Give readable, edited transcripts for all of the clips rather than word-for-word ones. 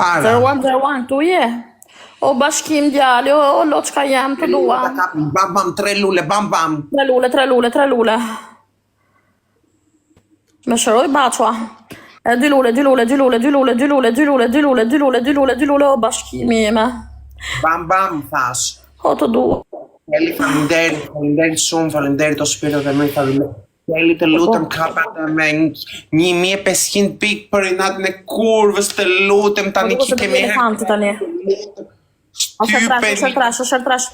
Para. 0101, tu je. O bashkim djali, o loçka jam të dua. Bam bam, 3 lule, bam bam. 3 lule. Me shëroj baqua. E 2 lule, o bashkimi jeme. Bam bam, thash. O të dua. Kelly, faleminderit shumë, faleminderit o shpirët e mëj, faleminderit. Kelly, të lutem kapate me 1500 pikë për i natën e kurvës, të lutem tani që kemi elefanti tani. O shërtrash.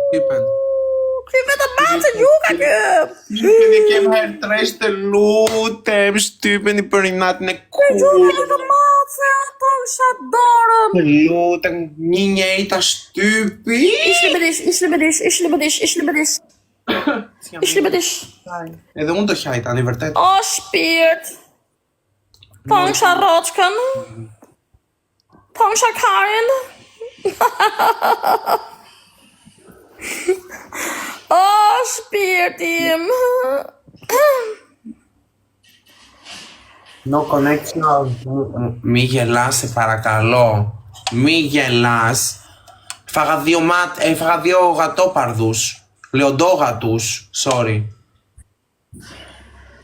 Shtypen. Këve të batë gjuka kë. Shtypen i kem herë tresh, të lutem, shtypen i për i natën e kurvës. Gjuka të matë, ato më shatë dorëm. Të lutem, një njeri ta shtypi. Ishli bëdish. Edhe unë do hjaj tani, vërtet. O shpirt. Pongsha roçkën. Pongsha Karin. O shpirtim. No connection. Μη γελάς, σε παρακαλώ. Μη γελάς. Έφαγα 2 γατόπαρδους. Λεοντόγατους, sorry.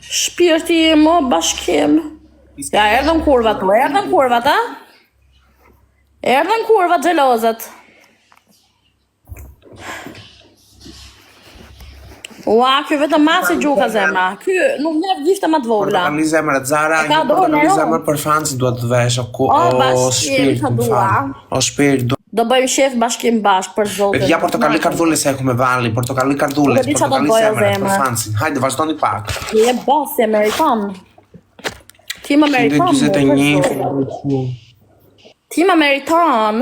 Shpirtim, o bashkim. Ja, erdhën kurvat, ha? Erdhën kurvat xhelozët. Ua, ky vetëm masi gjuka zemra. Ky nuk njeh gifte më të vogla. Portokalli zemra, Zara, një portokalli zemra për fansi duhet të vesh. O shpirt, Do bëjmë shef bashkim bashk për zotin. Παιδιά, portokalli kardhule se έχουμε βάλει, portokalli kardhule, portokalli zemra për fansi. Hajde, vazhdoni pak. Je bosi amerikan. Tim amerikan. Tim amerikan.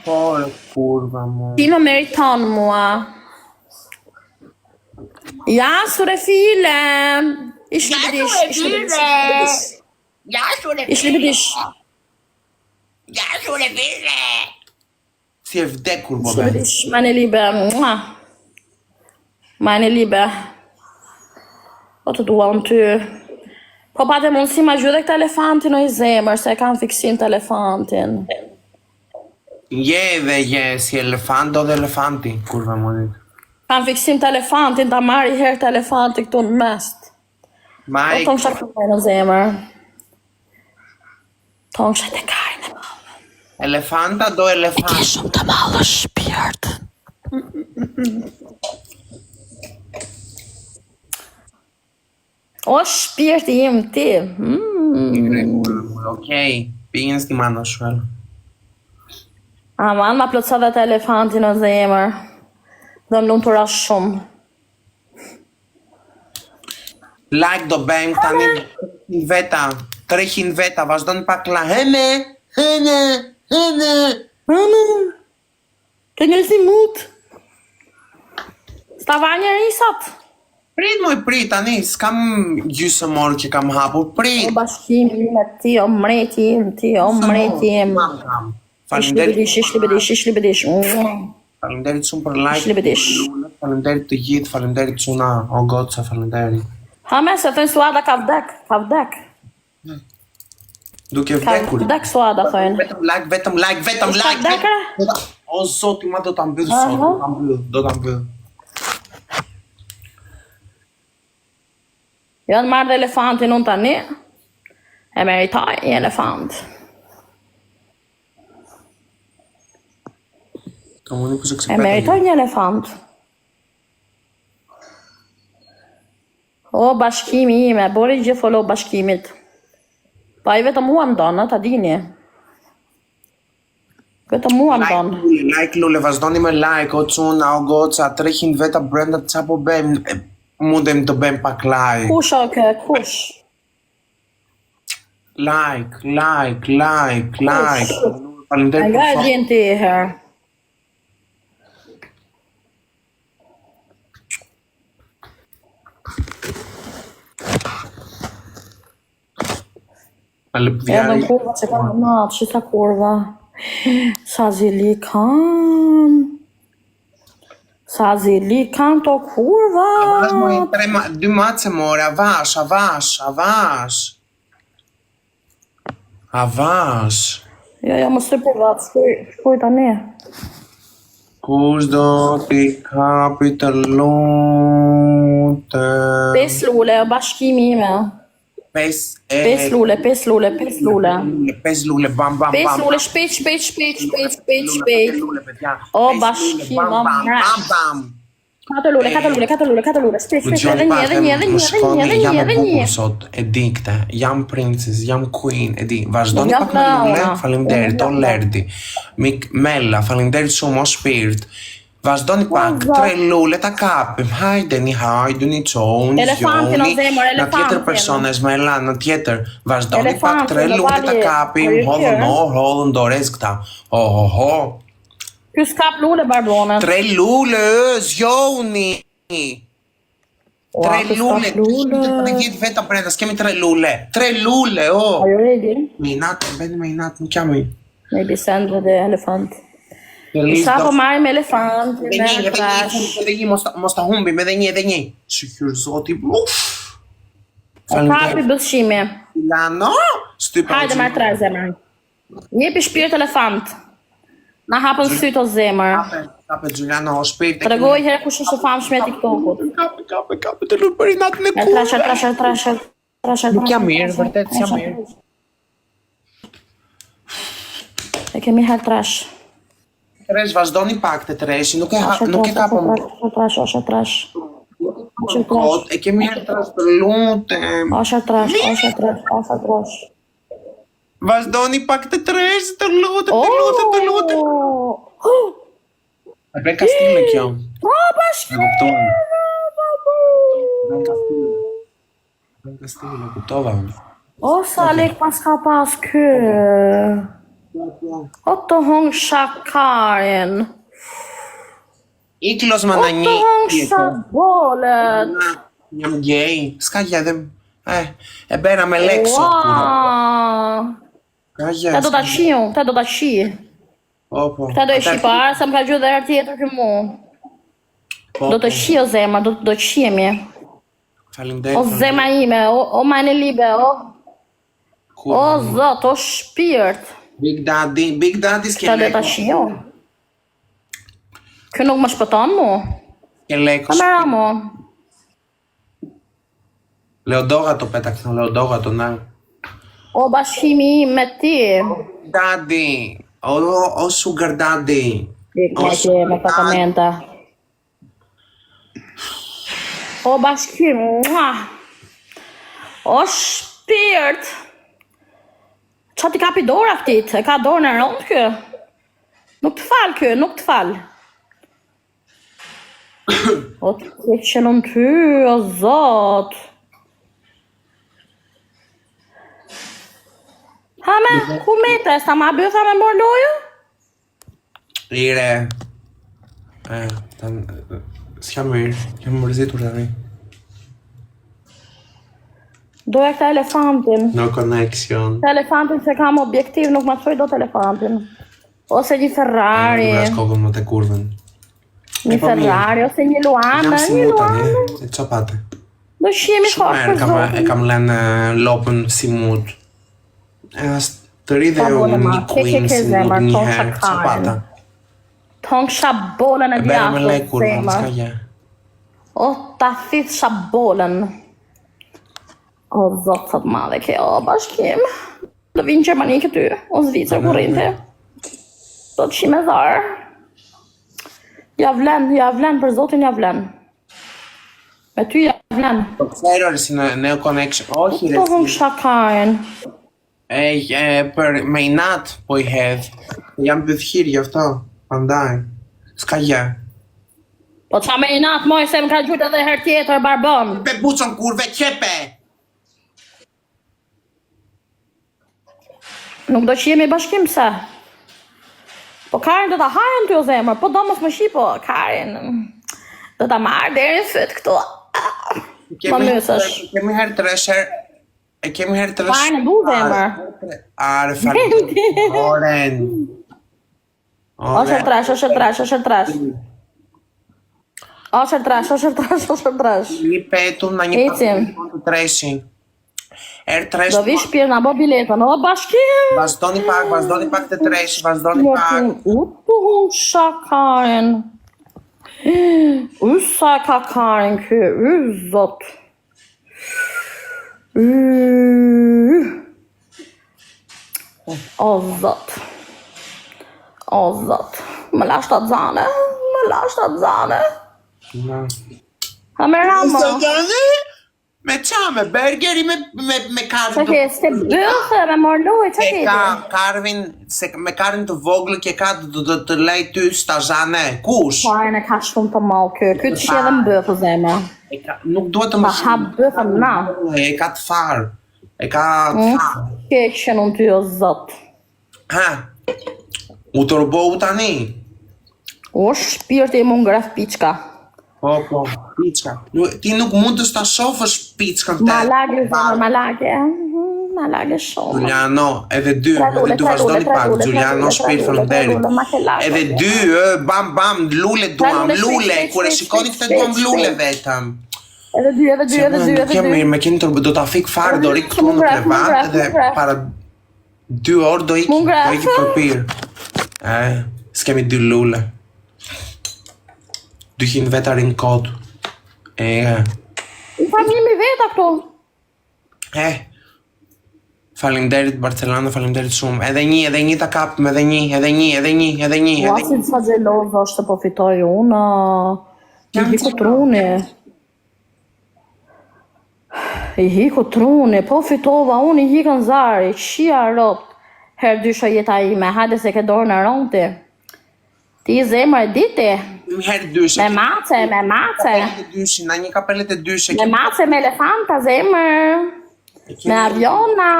Por kurva mu. Tim amerikan mua. Ja, sure file. Ishli bëdish. Si e vdekur, bobe. Mane libe. Mane libe. O të dua unë ty. Po pate mundësi ma gjyre këtë elefantin o i zemër, se kam fiksim të elefantin. Si elefant do dhe elefanti, kurva mu dit. Kam fiksim të elefantin, ta marri herë të elefanti këtu në mest. O tonë shakë në zemër. Tonë shakë të karin e malë. Elefanta do elefant. E ke shumë të malë shpirt. O shpirt im ti. Okej, pingin s'ti mando shvel. Aman, ma plotësa dhe të elefantin o zemër. Dhe më lumë të rash shumë. Like do bëjmë tani 300 veta. 300 veta, vazhdojnë pak la. Hene. Të njërë si mut. Sta va njëri sot. Prit, tani, s'kam gjysë morë që kam hapur, prit. O bashkimi me ti, o mretim, Ishli bëdish. Faleminderit shumë për like. Faleminderit të gjithë, faleminderit çuna, o goca, faleminderit. Ha me se thënë Suada ka vdek. Duke Ka vdekur. vdek Suada thënë. Vetëm like. O zoti, ma do ta mbyll sot, do ta mbyll. Janë marrë dhe elefantin unë tani. E meritaj një elefant. E meritaj një elefant. O bashkimi ime, bori gjithë follow bashkimit. Pa i vetëm mua më donë, ta dini. Vetëm mua më donë. Like lule, vazhdoni me like, o çuna, o goca, 300 veta brenda qa po bëjmë. Mundem të bëjmë pak like. Kush o ke, kush? Like. Faleminderit. Nga e gjenë ti herë. Edhe në kurva që ka në natë, që ta kurva. Sa zili kam. Sa zili kanë to kurva. Dy mace more, avash. Jo, mos të përvat, shkuj tani. Kush do t'i kapi të lutem. 5 lule, bashkimi ime. 5 lule, 5 lule. 5 lule, bam. 5 lule, shpejt. O, bashkim, o, mrash. 4 lule, shpejt, edhe një. Sot, e di këta, jam princess, jam queen, e di, vazhdoni pak me lule, faleminderit, o lerdi, Mella, faleminderit shumë, o shpirt, vazhdoni pak, 3 lule ta kapim, hajdeni, qoni, Elefantin, o zemër, në tjetër personesh, Mella, në tjetër, vazhdoni pak, 3 lule ta kapim, hodhën dores këta, ho. Ky s'kap lule, Barbone. 3 lule, zjoni. 3 lule, të gjithë vetëm brenda, s'kemi 3 lule. 3 lule, oh. Are you ready? Me inat, nuk jam i. Maybe Sandra the elephant. Sa po marrim elefant, me trash. Edhe një, mos ta humbim, edhe një. Shikyr zoti, Kapi bëthshimi. Lano, Hajde marrë trash, zemër. Jepi shpirt elefant. Na hapën syt o zemër. Kape Giuliano, o shpirt. Tregoj herë kush është famshme e TikTokut. Kape të lutë për inat në kur. Trash. Nuk jam mirë, vërtet jam mirë. E kemi herë trash. Tresh, vazhdoni pak të treshi, nuk e kapëm. Trash. Kot, e kemi herë trash të lutem. Osha trash. Vazhdoni pak të tresh, të lutem. E bre Kastile kjo. Bashkim. Kastile, kuptova. O, sa lek pas ka pas kë. O të hong shakarin. Iklos ma në O të hong shabolet. Jam gay, s'ka gjedhem. E bera me lekso. Ta do ta shiu, ta do ta shi. Ta do e shi parë, sa më ka gjuhë dhe herë tjetër kë mu. Do të shi o zemër, do të shihemi. O zema ime, o mane libe, o zot, o shpirt. Big Daddy s'ke Ta do ta leko. shiu. Kë nuk më shpëton mu. Ke leko. Kamera mu. Leodogato petakson, Leodogato na. O bashkimi me ti. Daddy. O sugar daddy. Me patamenta. O bashkim. O shpirt. Qa ti kapi dora këtit? E ka dorë në rëndë kë? Nuk të fal. O të qenon ty, o zot. Hame, ku mete? Sta ma bëtha me mor lojë? Ire. S'jam mirë, jam mërzitur të ri. Doja këta elefantin. No connection. Këta elefantin se kam objektiv, nuk ma të shoj do të elefantin. Ose një Ferrari. Nuk shkokën më të kurven. Një Ferrari, ose një Luana. Jam si muta, e qopate. Do shihemi Shumë fort për e zotin. kam lënë lopën si mut. E as të ri dhe unë një queen si mut një herë, qopata. Tong shabolën e E bera me djathtë, lej kurven, zemër. s'ka gje. O, ta thith shabolën. O, zotë sot madhe kjo, o, bashkim. Do vinë Gjermani këty, o Zvicër kurrinte. Do të shime zarë. Ja vlen, për zotin ja vlen. Me ty ja vlen. Po kësajrër si në Neo Connection. O, To hong shakarin. Për me inat po i hedh. Jam bëthhir, jofto. Pandaj. S'ka gje. Po qa me inat moj se më ka gjujt edhe her tjetër barbon. Pe bucon kurve, qepe! Nuk do që jemi bashkim se. Po Karin do ta hajën ty o zemër, po do mos më shi po Karin. Do ta marrë deri në fyt këtu. Ma mësësh. Kemi herë të resher. E kemi herë të resher. Karin e bu zemër. Are falë. Oren. Ose trash. Ashër trash. Një petu na një Ecim. të treshi. Tresh. Do vish pirë na bo biletën, o bashkim. Vazhdoni pak të treshi, vazhdoni pak. U shakarin. Sa ka karin kë, zot. O zot. Më lash të zane. Ha me rama. Me qa, me burgeri, me Që karvin ke, s'ke bëthë, me morloj, që ke me karvin të voglë ke ka të lej ty stazane. Kush? Fajnë e ka shumë të malë kë, këtë që edhe më bëthë zema. Nuk duhet të më Pa ha bëthë na. E ka të farë. E ka të farë. Ke që në ty o zot. Ha? U të rëbohu tani? O shpirti mu ngref piqka. Po, piqka. Ti nuk mund të sta shofësh piqkën të. Ma lage shumë. Giuliano, edhe dy vazhdoni pak. Giuliano, shpirt faleminderit. Edhe dy, bam, lule duam, lule. Kur e shikoni këtë duam lule vetëm. Edhe dy. Kjem mirë, me keni do ta fik farë, do rik këtu në krevat edhe para 2 orë do iki për pirë. S'kemi 2 lule. 200 veta rinë kod. Famimi veta këto. Faleminderit Barcelona, faleminderit shumë. Edhe një ta kapëm, edhe një. Wasin sa gjeloz është po fitoj unë. I hiku truni, po fitova unë i hikën zari, qia ropt. Herë dysha jeta ime, hajde se ke dorë në ronti. Ti zemër e diti. Herë dyshe. Me mace. Na një kapelet e dyshe. Me mace, me elefanta, zemër. Me aviona.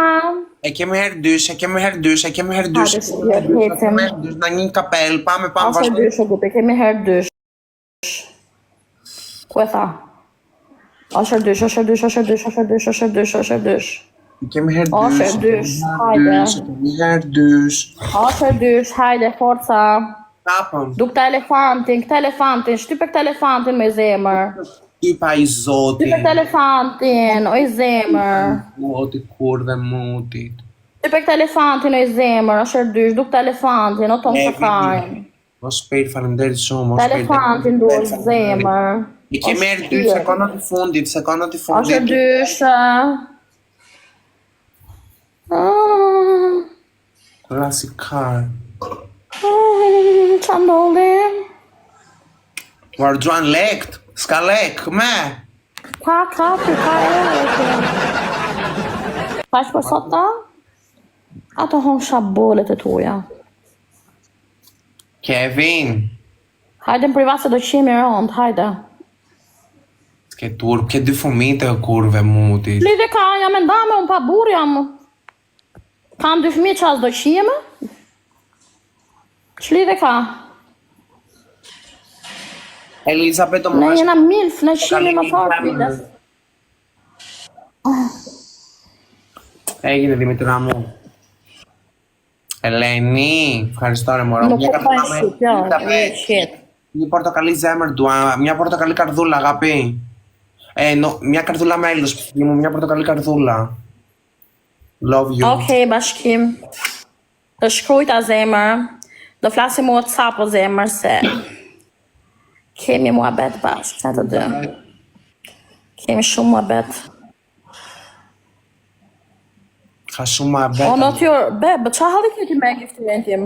E kemi herë dyshe. Na një kapel, pa me pa Asher dyshe, gupe, kemi herë dysh. Ku e tha? Asher dysh. Kemi herë Asher dysh, hajde. Asher dysh, hajde, forca. Kapëm. Duk të elefantin, shtype këtë elefantin me zemër. Typa i zotin. Shtype këtë elefantin, oj zemër. Oti kurve mutit. Shtype këtë elefantin, oj zemër, asher dysh, duk të elefantin, o tonë shakarin. O shpejt, faleminderit shumë. Të elefantin du është zemër. I kemi herë 2 sekondat i fundit. Asher dysh. Klasikar. Qa ndolli? Gjuan lekt, s'ka lek, me. Ka e Ka është për sot ta? Ato hon shabolet e tuja. Kevin. Hajde në privat se do qemi rond, hajde. S'ke turp, ke 2 fëmijë të kurve mutit. Lidhe ka, jam e ndame, unë pa bur jam. Kam 2 fëmijë qas do qime? Ç'lidhe ka? Elizabeth o Ne jena milf, ne qimi më farë pides. Έγινε Δημήτρη μου. Ελένη, ευχαριστώ ρε μωρό. Nuk po pa shqip, jo, shit. Një portokalli zemër dua, μια portokalli καρδούλα, αγάπη. Μια καρδούλα μέλος, μια portokalli καρδούλα. Love you. Okej, bashkim. Të shkrujta zemër. Do flasim WhatsApp o zemër se kemi muhabet bashkë, që të dy. Kemi shumë muhabet. Ka shumë muhabet. O, natyrë, bebë, qa halli kjo ti me giftimin tim?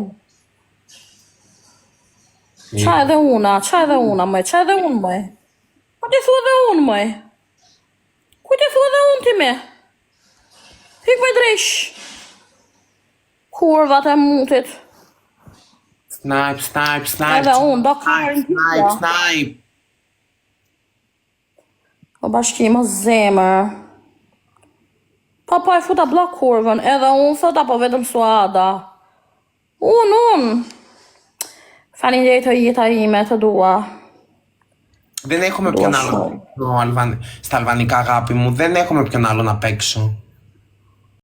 Qa edhe una, mëj, qa edhe unë, mëj? Ku ti thu edhe unë, mëj? Ku ti thu edhe unë ti me? Hik me dresh. Kurvat e mutit. Snipe. Edhe unë, do karën tja. Snipe. O bashkim, o zemër. Pa e futa blok kurvën, edhe unë thot apo vetëm suada. Unë. Faleminderit të jeta ime të dua. Δεν έχουμε ποιον άλλο. Στα αλβανικά αγάπη μου, δεν έχουμε ποιον άλλο να παίξω.